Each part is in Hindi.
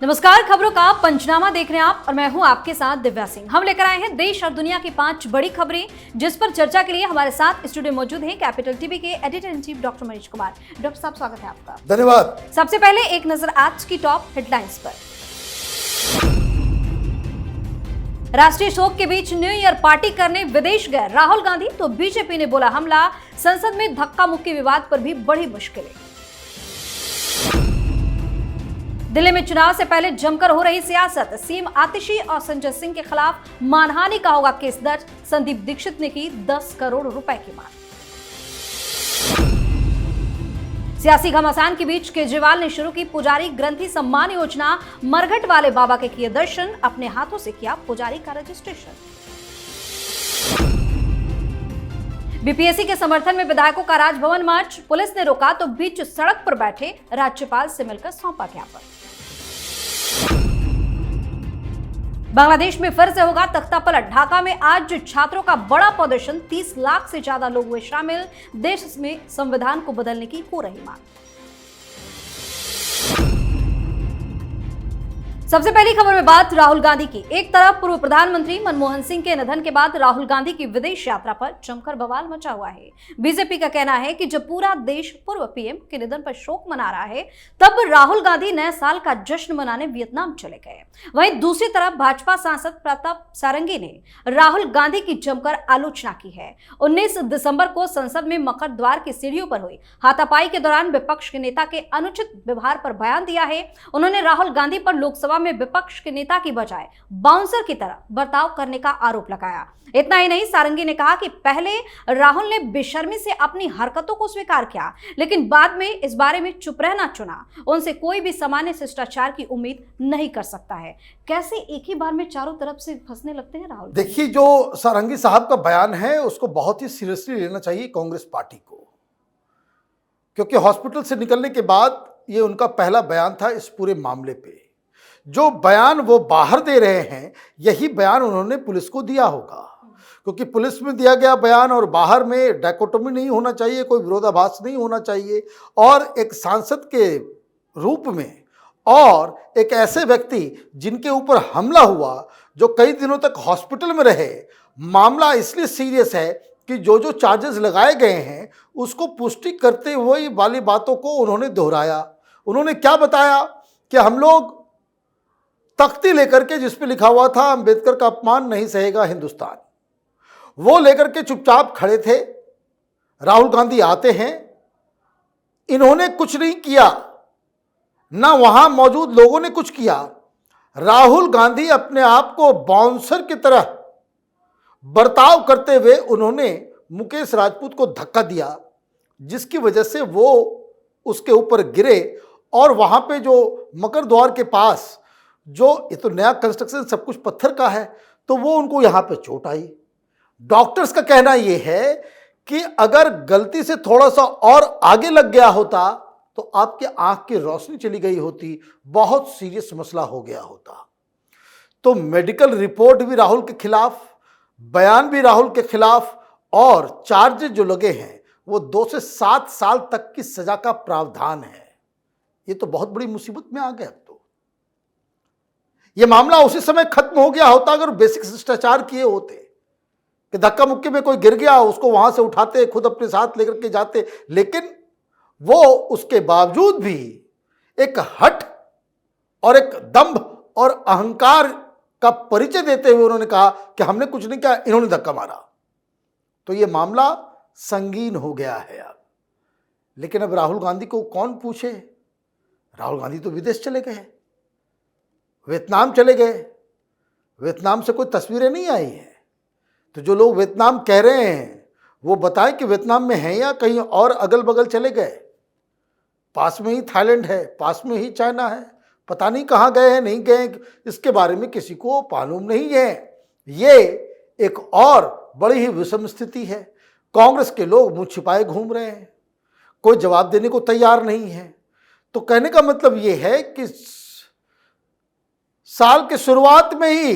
नमस्कार, खबरों का पंचनामा देख रहे हैं आप और मैं हूं आपके साथ दिव्या सिंह। हम लेकर आए हैं देश और दुनिया की 5 बड़ी खबरें, जिस पर चर्चा के लिए हमारे साथ स्टूडियो मौजूद हैं कैपिटल टीवी के editor in chief doctor Manish Kumar. Doctor साहब, स्वागत है आपका। धन्यवाद। सबसे पहले एक नजर आज की टॉप हेडलाइंस पर। राष्ट्रीय शोक के बीच न्यू ईयर पार्टी करने विदेश गए राहुल गांधी, तो बीजेपी ने बोला हमला। संसद में धक्का मुक्की विवाद पर भी बढ़ी मुश्किलें। दिल्ली में चुनाव से पहले जमकर हो रही सियासत। सीएम आतिशी और संजय सिंह के खिलाफ मानहानि का होगा केस दर्ज। संदीप दीक्षित ने की 10 करोड़ रुपए की मांग। सियासी घमासान के बीच केजरीवाल ने शुरू की पुजारी ग्रंथी सम्मान योजना। मरघट वाले बाबा के किए दर्शन, अपने हाथों से किया पुजारी का रजिस्ट्रेशन। बीपीएससी के समर्थन में विधायकों का राजभवन मार्च। पुलिस ने रोका तो बीच सड़क पर बैठे राज्यपाल से मिलकर सौंपा ज्ञापन। बांग्लादेश में फिर से होगा तख्ता पलट। ढाका में आज छात्रों का बड़ा प्रदर्शन, 30 लाख से ज्यादा लोग हुए शामिल। देश में संविधान को बदलने की हो रही मांग। सबसे पहली खबर में बात राहुल गांधी की। एक तरफ पूर्व प्रधानमंत्री मनमोहन सिंह के निधन के बाद राहुल गांधी की विदेश यात्रा पर जमकर बवाल मचा हुआ है। बीजेपी का कहना है कि जब पूरा देश पूर्व पीएम के निधन पर शोक मना रहा है, तब राहुल गांधी नए साल का जश्न मनाने वियतनाम चले गए। वहीं दूसरी तरफ भाजपा सांसद प्रताप सारंगी ने राहुल गांधी की जमकर आलोचना की है। 19 दिसंबर को संसद में मकर द्वार की सीढ़ियों पर हुई हाथापाई के दौरान विपक्ष के नेता के अनुचित व्यवहार पर बयान दिया है। उन्होंने राहुल गांधी पर लोकसभा में विपक्ष के नेता की बजाय बाउंसर की तरह बर्ताव करने का आरोप लगाया। इतना ही नहीं, सारंगी ने कहा कि पहले राहुल ने बेशर्मी से अपनी हरकतों को स्वीकार किया, लेकिन बाद में इस बारे में चुप रहना चुना। उनसे कोई भी सामान्य शिष्टाचार की उम्मीद नहीं कर सकता है। कैसे एक ही बार में चारों तरफ से फंसने लगते हैं राहुल? देखिए, जो सारंगी साहब का बयान है उसको बहुत ही सीरियसली लेना चाहिए कांग्रेस पार्टी को, क्योंकि हॉस्पिटल से निकलने के बाद ये उनका पहला बयान था इस पूरे मामले पे। जो बयान वो बाहर दे रहे हैं, यही बयान उन्होंने पुलिस को दिया होगा, क्योंकि पुलिस में दिया गया बयान और बाहर में डायकोटोमी नहीं होना चाहिए, कोई विरोधाभास नहीं होना चाहिए। और एक सांसद के रूप में और एक ऐसे व्यक्ति जिनके ऊपर हमला हुआ, जो कई दिनों तक हॉस्पिटल में रहे, मामला इसलिए सीरियस है कि जो जो चार्जेस लगाए गए हैं उसको पुष्टि करते हुए वाली बातों को उन्होंने दोहराया। उन्होंने क्या बताया कि हम लोग तख्ती लेकर के, जिस पे लिखा हुआ था अंबेडकर का अपमान नहीं सहेगा हिंदुस्तान, वो लेकर के चुपचाप खड़े थे। राहुल गांधी आते हैं, इन्होंने कुछ नहीं किया, ना वहां मौजूद लोगों ने कुछ किया। राहुल गांधी अपने आप को बाउंसर की तरह बर्ताव करते हुए उन्होंने मुकेश राजपूत को धक्का दिया, जिसकी वजह से वो उसके ऊपर गिरे। और वहां पे जो मकर द्वार के पास, जो ये तो नया कंस्ट्रक्शन सब कुछ पत्थर का है, तो वो उनको यहाँ पे चोट आई। डॉक्टर्स का कहना ये है कि अगर गलती से थोड़ा सा और आगे लग गया होता तो आपके आंख की रोशनी चली गई होती, बहुत सीरियस मसला हो गया होता। तो मेडिकल रिपोर्ट भी राहुल के खिलाफ, बयान भी राहुल के खिलाफ, और चार्जेस जो लगे हैं वो 2 से 7 साल तक की सजा का प्रावधान है। ये तो बहुत बड़ी मुसीबत में आ गया। ये मामला उसी समय खत्म हो गया होता अगर बेसिक शिष्टाचार किए होते, कि धक्का मुक्की में कोई गिर गया उसको वहां से उठाते, खुद अपने साथ लेकर के जाते। लेकिन वो उसके बावजूद भी एक हठ और एक दंभ और अहंकार का परिचय देते हुए उन्होंने कहा कि हमने कुछ नहीं किया, इन्होंने धक्का मारा। तो ये मामला संगीन हो गया है अब। लेकिन अब राहुल गांधी को कौन पूछे? राहुल गांधी तो विदेश चले गए, वियतनाम चले गए। वियतनाम से कोई तस्वीरें नहीं आई हैं। तो जो लोग वियतनाम कह रहे हैं वो बताएं कि वियतनाम में हैं या कहीं और अगल बगल चले गए। पास में ही थाईलैंड है, पास में ही चाइना है, पता नहीं कहाँ गए हैं, नहीं गए, इसके बारे में किसी को मालूम नहीं है। ये एक और बड़ी ही विषम स्थिति है। कांग्रेस के लोग मुंह छिपाए घूम रहे हैं, कोई जवाब देने को तैयार नहीं है। तो कहने का मतलब ये है कि साल के शुरुआत में ही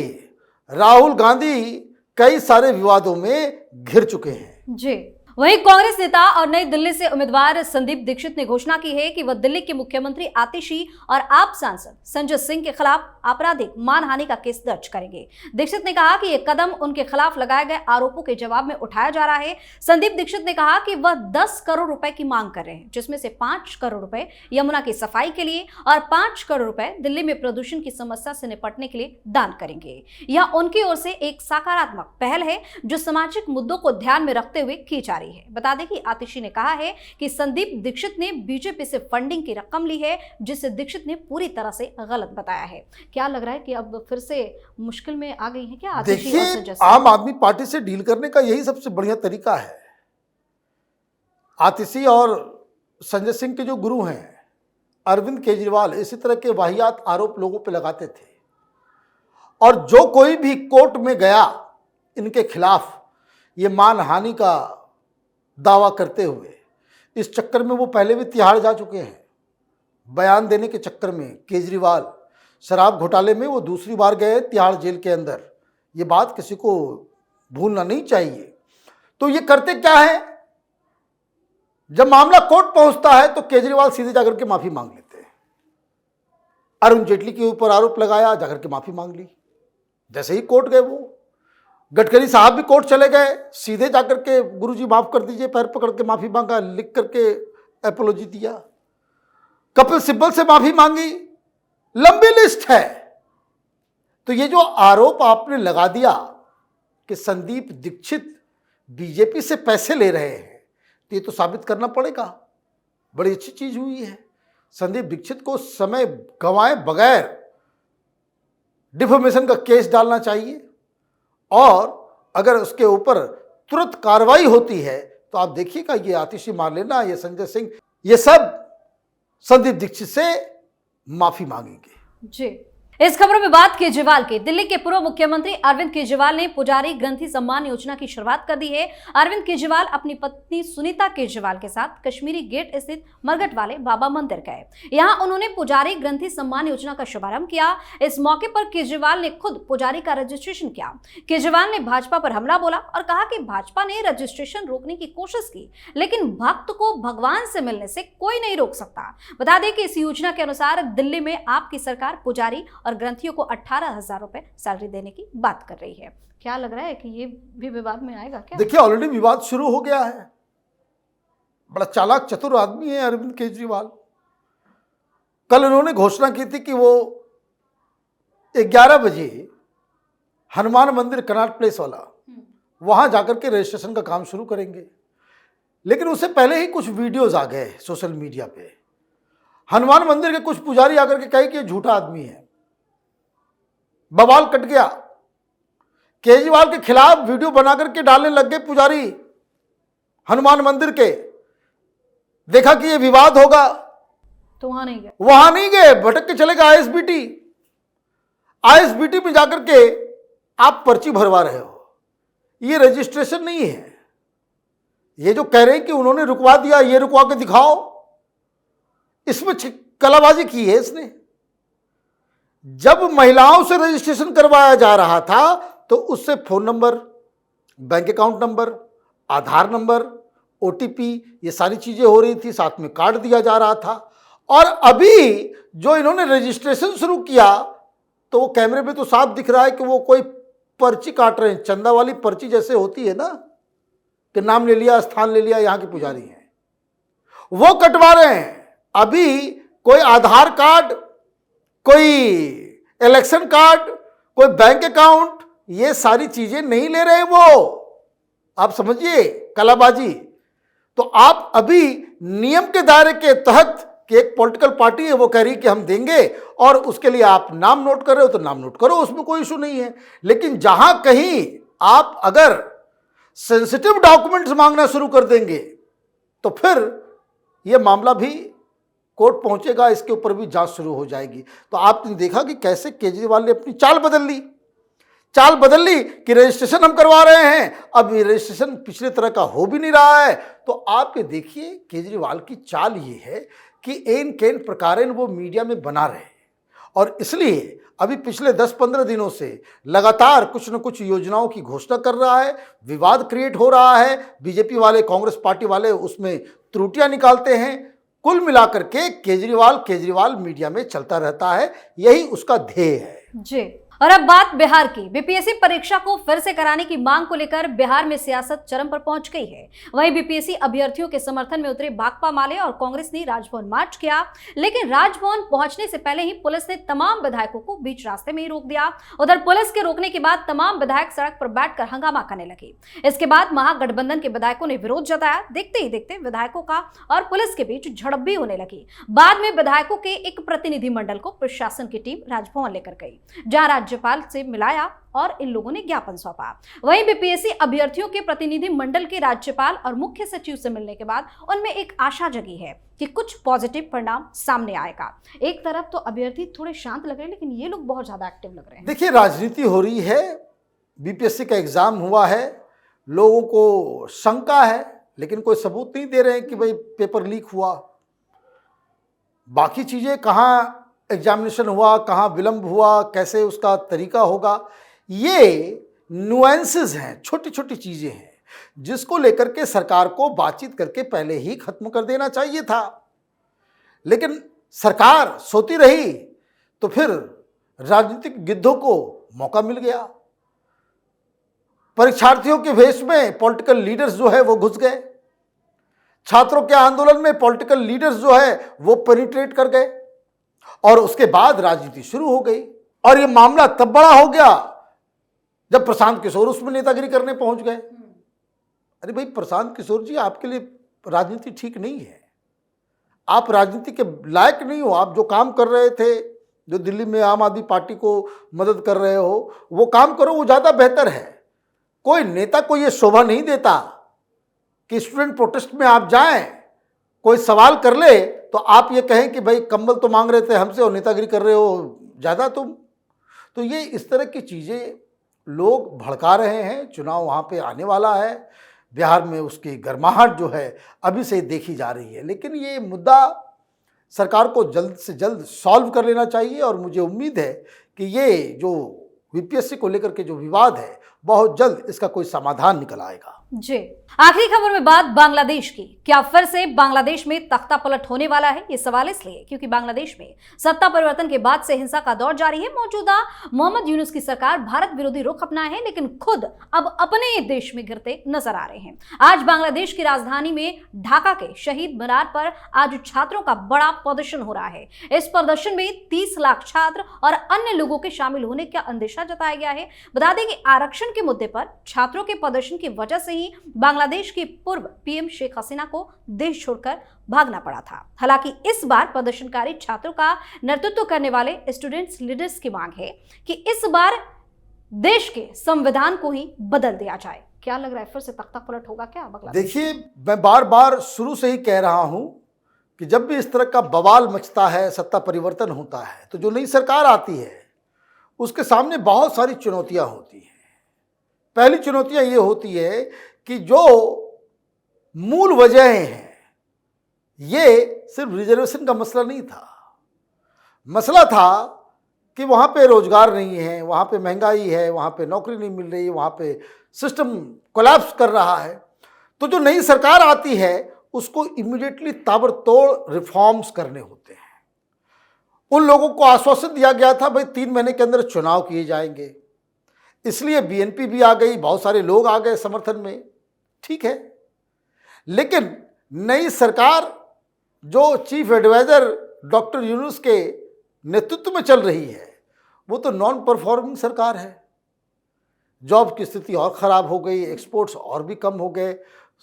राहुल गांधी कई सारे विवादों में घिर चुके हैं। जी, वहीं कांग्रेस नेता और नई दिल्ली से उम्मीदवार संदीप दीक्षित ने घोषणा की है कि वह दिल्ली के मुख्यमंत्री आतिशी और आप सांसद संजय सिंह के खिलाफ आपराधिक मानहानि का केस दर्ज करेंगे। दीक्षित ने कहा कि यह कदम उनके खिलाफ लगाए गए आरोपों के जवाब में उठाया जा रहा है। संदीप दीक्षित ने कहा कि वह 10 करोड़ रुपए की मांग कर रहे हैं, जिसमें से 5 करोड़ रुपए यमुना की सफाई के लिए और 5 करोड़ रुपए दिल्ली में प्रदूषण की समस्या से निपटने के लिए दान करेंगे। यह उनकी ओर से एक सकारात्मक पहल है जो सामाजिक मुद्दों को ध्यान में रखते हुए की जा रही है। बता दें कि आतिशी ने कहा है कि संदीप दीक्षित ने बीजेपी से फंडिंग की रकम ली है, जिसे दीक्षित ने पूरी तरह से गलत बताया है। क्या लग रहा है कि अब फिर से मुश्किल में आ गई है क्या आतिशी और संजय सिंह? आम आदमी पार्टी से डील करने का यही सबसे बढ़िया तरीका है। आतिशी और संजय सिंह के जो गुरु हैं अरविंद केजरीवाल, इसी तरह के वाहियात आरोप लोगों पे लगाते थे, और जो कोई भी कोर्ट में गया इनके खिलाफ ये मानहानि का दावा करते हुए, इस चक्कर में वो पहले भी तिहाड़ जा चुके हैं। बयान देने के चक्कर में केजरीवाल शराब घोटाले में वो दूसरी बार गए तिहाड़ जेल के अंदर। ये बात किसी को भूलना नहीं चाहिए। तो ये करते क्या है, जब मामला कोर्ट पहुंचता है तो केजरीवाल सीधे जाकर के माफी मांग लेते हैं। अरुण जेटली के ऊपर आरोप लगाया, जाकर के माफी मांग ली। जैसे ही कोर्ट गए वो गडकरी साहब भी कोर्ट चले गए, सीधे जाकर के गुरुजी माफ कर दीजिए, पैर पकड़ के माफी मांगा, लिख करके एपोलॉजी दिया। कपिल सिब्बल से माफी मांगी, लंबी लिस्ट है। तो ये जो आरोप आपने लगा दिया कि संदीप दीक्षित बीजेपी से पैसे ले रहे हैं, तो ये तो साबित करना पड़ेगा। बड़ी अच्छी चीज हुई है। संदीप दीक्षित को समय गंवाए बगैर डिफेमेशन का केस डालना चाहिए, और अगर उसके ऊपर तुरंत कार्रवाई होती है तो आप देखिएगा ये आतिशी मार लेना, ये संजय सिंह, ये सब संदीप दीक्षित से माफी मांगेंगे। जी, इस खबर में बात केजरीवाल की। दिल्ली के पूर्व मुख्यमंत्री अरविंद केजरीवाल ने पुजारी ग्रंथि सम्मान योजना की शुरुआत कर दी है। अरविंद केजरीवाल अपनी पत्नी सुनीता केजरीवाल के साथ कश्मीरी गेट स्थित मरघट वाले बाबा मंदिर गए। यहां उन्होंने पुजारी ग्रंथि सम्मान योजना का शुभारंभ किया। इस मौके पर केजरीवाल ने खुद पुजारी का रजिस्ट्रेशन किया। केजरीवाल ने भाजपा पर हमला बोला और कहा कि भाजपा ने रजिस्ट्रेशन रोकने की कोशिश की, लेकिन भक्त को भगवान से मिलने से कोई नहीं रोक सकता। बता दें कि इस योजना के अनुसार दिल्ली में आपकी सरकार पुजारी और ग्रंथियों को 18,000 रुपए सैलरी देने की बात कर रही है। क्या लग रहा है कि ये भी विवाद में आएगा क्या? देखिए, ऑलरेडी विवाद शुरू हो गया है। बड़ा चालाक चतुर आदमी है अरविंद केजरीवाल। कल उन्होंने घोषणा की थी कि वो 11 बजे हनुमान मंदिर कनॉट प्लेस वाला, वहां जाकर के रजिस्ट्रेशन का काम शुरू करेंगे। लेकिन उससे पहले ही कुछ वीडियोस आ गए सोशल मीडिया पे। हनुमान मंदिर के कुछ पुजारी आकर के कहे कि ये झूठा आदमी है। बवाल कट गया। केजरीवाल के खिलाफ वीडियो बनाकर के डालने लग गए पुजारी हनुमान मंदिर के। देखा कि ये विवाद होगा तो वहां नहीं गए, भटक के चले गए आईएसबीटी। आईएसबीटी में जाकर के आप पर्ची भरवा रहे हो, ये रजिस्ट्रेशन नहीं है। ये जो कह रहे हैं कि उन्होंने रुकवा दिया, ये रुकवा के दिखाओ, इसमें कलाबाजी की है इसने। जब महिलाओं से रजिस्ट्रेशन करवाया जा रहा था तो उससे phone number, bank account number, Aadhaar number, OTP, ये सारी चीजें हो रही थी, साथ में कार्ड दिया जा रहा था। और अभी जो इन्होंने रजिस्ट्रेशन शुरू किया तो वो कैमरे में तो साफ दिख रहा है कि वो कोई पर्ची काट रहे हैं, चंदा वाली पर्ची जैसे होती है ना, कि नाम ले लिया, स्थान ले लिया, यहाँ के पुजारी हैं, वो कटवा रहे हैं। अभी कोई आधार कार्ड, कोई इलेक्शन कार्ड, कोई बैंक अकाउंट, ये सारी चीजें नहीं ले रहे वो। आप समझिए कलाबाजी। तो आप अभी नियम के दायरे के तहत, कि एक पॉलिटिकल पार्टी है वो कह रही कि हम देंगे, और उसके लिए आप नाम नोट कर रहे हो तो नाम नोट करो, उसमें कोई इशू नहीं है। लेकिन जहां कहीं आप अगर सेंसिटिव डॉक्यूमेंट्स मांगना शुरू कर देंगे तो फिर यह मामला भी कोर्ट पहुंचेगा, इसके ऊपर भी जांच शुरू हो जाएगी। तो आपने देखा कि कैसे केजरीवाल ने अपनी चाल बदल ली कि रजिस्ट्रेशन हम करवा रहे हैं। अब ये रजिस्ट्रेशन पिछले तरह का हो भी नहीं रहा है। तो आप ये देखिए केजरीवाल की चाल ये है कि एन केन प्रकारेण वो मीडिया में बना रहे हैं और इसलिए अभी पिछले 10-15 दिनों से लगातार कुछ न कुछ योजनाओं की घोषणा कर रहा है, विवाद क्रिएट हो रहा है, बीजेपी वाले, कांग्रेस पार्टी वाले उसमें त्रुटियां निकालते हैं। कुल मिलाकर के केजरीवाल मीडिया में चलता रहता है, यही उसका ध्येय है। जी। और अब बात बिहार की। बीपीएससी परीक्षा को फिर से कराने की मांग को लेकर बिहार में सियासत चरम पर पहुंच गई है। वहीं बीपीएससी अभ्यर्थियों के समर्थन में उतरे भाकपा माले और कांग्रेस ने राजभवन मार्च किया, लेकिन राजभवन पहुंचने से पहले ही पुलिस ने तमाम विधायकों को बीच रास्ते में ही रोक दिया। उधर पुलिस के रोकने के बाद तमाम विधायक सड़क पर बैठकर हंगामा करने लगे। इसके बाद महागठबंधन के विधायकों ने विरोध जताया। देखते ही देखते विधायकों का और पुलिस के बीच झड़प भी होने लगी। बाद में विधायकों के एक प्रतिनिधिमंडल को प्रशासन की टीम राजभवन लेकर गई, जहां राज्यपाल से मिलाया और इन लोगों ने ज्ञापन सौंपा। वहीं बीपीएससी अभ्यर्थियों के प्रतिनिधि मंडल के राज्यपाल और मुख्य सचिव से मिलने के बाद उनमें एक आशा जगी है कि कुछ पॉजिटिव परिणाम सामने आएगा। एक तरफ तो अभ्यर्थी थोड़े शांत लग रहे हैं, लेकिन ये लोग बहुत ज्यादा एक्टिव लग रहे हैं। देखिए, राजनीति हो रही है, बीपीएससी का एग्जाम हुआ है, लोगों को शंका है, लेकिन कोई सबूत नहीं दे रहे हैं कि भाई पेपर लीक हुआ। बाकी चीजें, कहाँ एग्जामिनेशन हुआ, कहाँ विलंब हुआ, कैसे उसका तरीका होगा, ये नुएंसेस हैं, छोटी छोटी चीजें हैं, जिसको लेकर के सरकार को बातचीत करके पहले ही खत्म कर देना चाहिए था। लेकिन सरकार सोती रही तो फिर राजनीतिक गिद्धों को मौका मिल गया। परीक्षार्थियों के भेष में पॉलिटिकल लीडर्स जो है वो घुस गए। छात्रों के आंदोलन में पॉलिटिकल लीडर्स जो है वो पेनिट्रेट कर गए और उसके बाद राजनीति शुरू हो गई। और ये मामला तब बड़ा हो गया जब प्रशांत किशोर उसमें नेतागिरी करने पहुंच गए। अरे भाई, प्रशांत किशोर जी, आपके लिए राजनीति ठीक नहीं है, आप राजनीति के लायक नहीं हो। आप जो काम कर रहे थे, जो दिल्ली में आम आदमी पार्टी को मदद कर रहे हो, वो काम करो, वो ज़्यादा बेहतर है। कोई नेता को ये शोभा नहीं देता कि स्टूडेंट प्रोटेस्ट में आप जाएं, कोई सवाल कर ले तो आप ये कहें कि भाई कंबल तो मांग रहे थे हमसे और नेतागिरी कर रहे हो ज़्यादा तुम। तो ये इस तरह की चीज़ें लोग भड़का रहे हैं। चुनाव वहाँ पे आने वाला है, बिहार में उसकी गर्माहट जो है अभी से देखी जा रही है। लेकिन ये मुद्दा सरकार को जल्द से जल्द सॉल्व कर लेना चाहिए और मुझे उम्मीद है कि ये जो बीपीएससी को लेकर के जो विवाद है, बहुत जल्द इसका कोई समाधान निकल आएगा। जी। आखिरी खबर में बात बांग्लादेश की। क्या फिर से बांग्लादेश में तख्ता पलट होने वाला है? ये सवाल इसलिए क्योंकि बांग्लादेश में सत्ता परिवर्तन के बाद से हिंसा का दौर जारी है। मौजूदा मोहम्मद यूनुस की सरकार भारत विरोधी रुख अपनाए है, लेकिन खुद अब अपने देश में गिरते नजर आ रहे हैं। आज बांग्लादेश की राजधानी में ढाका के शहीद मीनार पर आज छात्रों का बड़ा प्रदर्शन हो रहा है। इस प्रदर्शन में 30 लाख छात्र और अन्य लोगों के शामिल होने का अंदेशा जताया गया है। बता दें कि आरक्षण के मुद्दे पर छात्रों के प्रदर्शन की वजह से ही बांग्लादेश की पूर्व पीएम शेख हसीना को देश छोड़कर भागना पड़ा था। हालांकि इस बार प्रदर्शनकारी छात्रों का नेतृत्व करने वाले स्टूडेंट्स लीडर्स की मांग है कि इस बार देश के संविधान को ही बदल दिया जाए। क्या लग रहा है, फिर से तख्ता पलट होगा क्या बांग्लादेश? देखिए, मैं बार बार शुरू से ही कह रहा हूं कि जब भी इस तरह का बवाल मचता है, सत्ता परिवर्तन होता है, तो जो नई सरकार आती है उसके सामने बहुत सारी चुनौतियां होती हैं। पहली चुनौतियां ये होती है कि जो मूल वजहें हैं, ये सिर्फ रिजर्वेशन का मसला नहीं था। मसला था कि वहाँ पे रोजगार नहीं है, वहाँ पे महंगाई है, वहाँ पे नौकरी नहीं मिल रही, वहाँ पे सिस्टम कोलैप्स कर रहा है। तो जो नई सरकार आती है उसको इमीडिएटली ताबड़तोड़ रिफॉर्म्स करने होते हैं। उन लोगों को आश्वासन दिया गया था भाई 3 महीने के अंदर चुनाव किए जाएंगे, इसलिए बीएनपी भी आ गई, बहुत सारे लोग आ गए समर्थन में, ठीक है। लेकिन नई सरकार जो चीफ एडवाइजर डॉक्टर यूनुस के नेतृत्व में चल रही है, वो तो नॉन परफॉर्मिंग सरकार है। जॉब की स्थिति और ख़राब हो गई, एक्सपोर्ट्स और भी कम हो गए,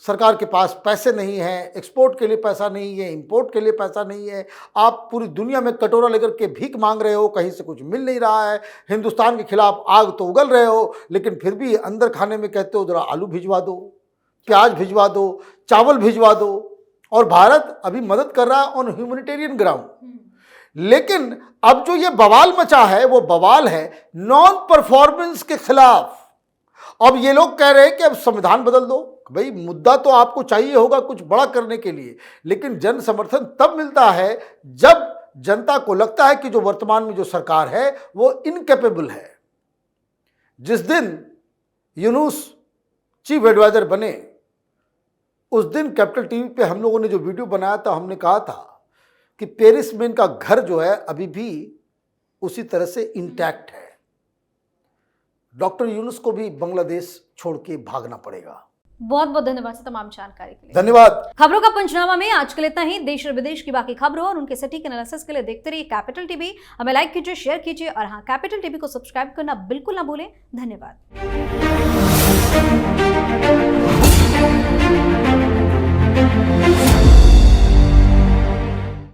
सरकार के पास पैसे नहीं हैं, एक्सपोर्ट के लिए पैसा नहीं है, इंपोर्ट के लिए पैसा नहीं है। आप पूरी दुनिया में कटोरा लेकर के भीख मांग रहे हो, कहीं से कुछ मिल नहीं रहा है। हिंदुस्तान के खिलाफ आग तो उगल रहे हो, लेकिन फिर भी अंदर खाने में कहते हो ज़रा आलू भिजवा दो, प्याज भिजवा दो, चावल भिजवा दो। और भारत अभी मदद कर रहा है ऑन ह्यूमैनिटेरियन ग्राउंड। लेकिन अब जो ये बवाल मचा है, वो बवाल है नॉन परफॉर्मेंस के खिलाफ। अब ये लोग कह रहे हैं कि अब संविधान बदल दो। भाई, मुद्दा तो आपको चाहिए होगा कुछ बड़ा करने के लिए, लेकिन जन समर्थन तब मिलता है जब जनता को लगता है कि जो वर्तमान में जो सरकार है वो इनकेपेबल है। जिस दिन यूनुस चीफ एडवाइजर बने उस दिन कैपिटल टीवी पे हम लोगों ने जो वीडियो बनाया था, हमने कहा था कि पेरिस में इनका घर जो है अभी भी उसी तरह से इंटैक्ट है। डॉक्टर यूनुस को भी बांग्लादेश छोड़ के भागना पड़ेगा। बहुत बहुत धन्यवाद सर तमाम जानकारी के लिए। धन्यवाद। खबरों का पंचनामा में आज के लिए इतना ही। देश और विदेश की बाकी खबरों और उनके सटीक एनालिसिस के लिए देखते रहिए कैपिटल टीवी। हमें लाइक कीजिए, शेयर कीजिए और हाँ, कैपिटल टीवी को सब्सक्राइब करना बिल्कुल ना भूलें। धन्यवाद।